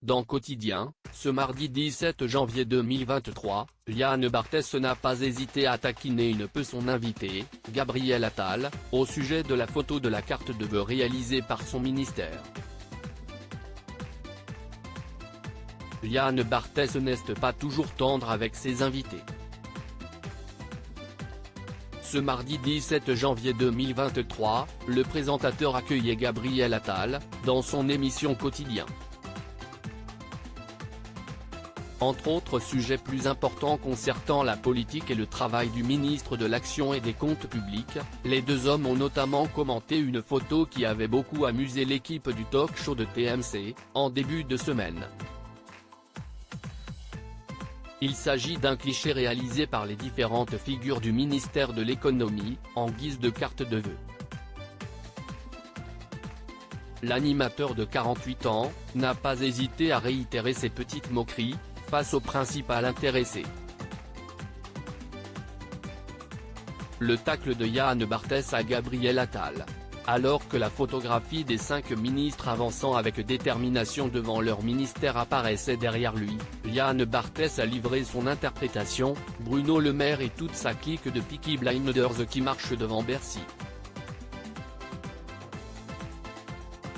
Dans Quotidien, ce mardi 17 janvier 2023, Yann Barthès n'a pas hésité à taquiner une peu son invité, Gabriel Attal, au sujet de la photo de la carte de vœux réalisée par son ministère. Yann Barthès n'est pas toujours tendre avec ses invités. Ce mardi 17 janvier 2023, le présentateur accueillait Gabriel Attal, dans son émission Quotidien. Entre autres sujets plus importants concernant la politique et le travail du ministre de l'Action et des Comptes Publics, les deux hommes ont notamment commenté une photo qui avait beaucoup amusé l'équipe du talk-show de TMC, en début de semaine. Il s'agit d'un cliché réalisé par les différentes figures du ministère de l'économie, en guise de carte de vœux. L'animateur de 48 ans, n'a pas hésité à réitérer ses petites moqueries, face au principal intéressé. Le tacle de Yann Barthès à Gabriel Attal. Alors que la photographie des 5 ministres avançant avec détermination devant leur ministère apparaissait derrière lui, Yann Barthès a livré son interprétation, Bruno Le Maire et toute sa clique de Peaky Blinders qui marche devant Bercy.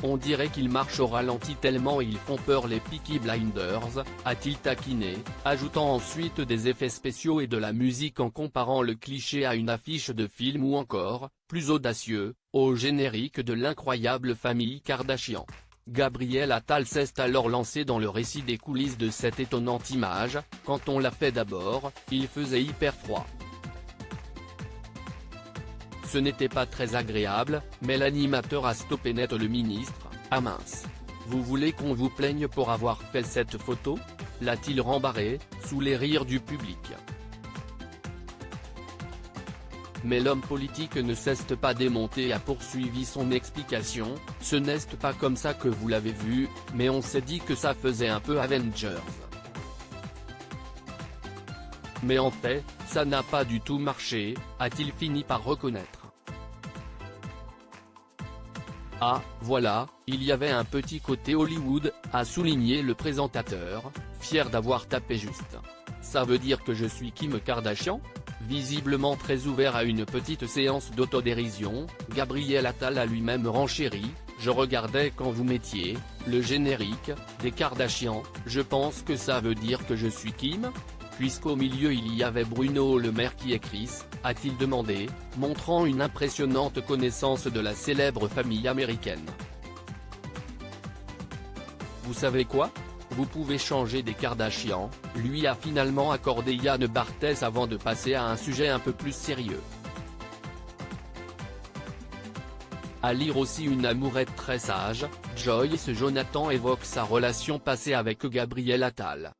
On dirait qu'ils marchent au ralenti tellement ils font peur les Peaky Blinders, a-t-il taquiné, ajoutant ensuite des effets spéciaux et de la musique en comparant le cliché à une affiche de film ou encore, plus audacieux, au générique de l'incroyable famille Kardashian. Gabriel Attal s'est alors lancé dans le récit des coulisses de cette étonnante image. Quand on l'a fait d'abord, il faisait hyper froid. Ce n'était pas très agréable, mais l'animateur a stoppé net le ministre. Ah mince. Vous voulez qu'on vous plaigne pour avoir fait cette photo ? L'a-t-il rembarré, sous les rires du public. Mais l'homme politique ne s'est pas démonté et a poursuivi son explication, ce n'est pas comme ça que vous l'avez vu, mais on s'est dit que ça faisait un peu Avengers. Mais en fait, ça n'a pas du tout marché, a-t-il fini par reconnaître. Ah, voilà, il y avait un petit côté Hollywood, a souligné le présentateur, fier d'avoir tapé juste. Ça veut dire que je suis Kim Kardashian ? Visiblement très ouvert à une petite séance d'autodérision, Gabriel Attal a lui-même renchéri. Je regardais quand vous mettiez le générique des Kardashians, je pense que ça veut dire que je suis Kim ? Puisqu'au milieu il y avait Bruno Le Maire qui est Chris, a-t-il demandé, montrant une impressionnante connaissance de la célèbre famille américaine. Vous savez quoi ? Vous pouvez changer des Kardashians, lui a finalement accordé Yann Barthès avant de passer à un sujet un peu plus sérieux. À lire aussi une amourette très sage, Joyce Jonathan évoque sa relation passée avec Gabriel Attal.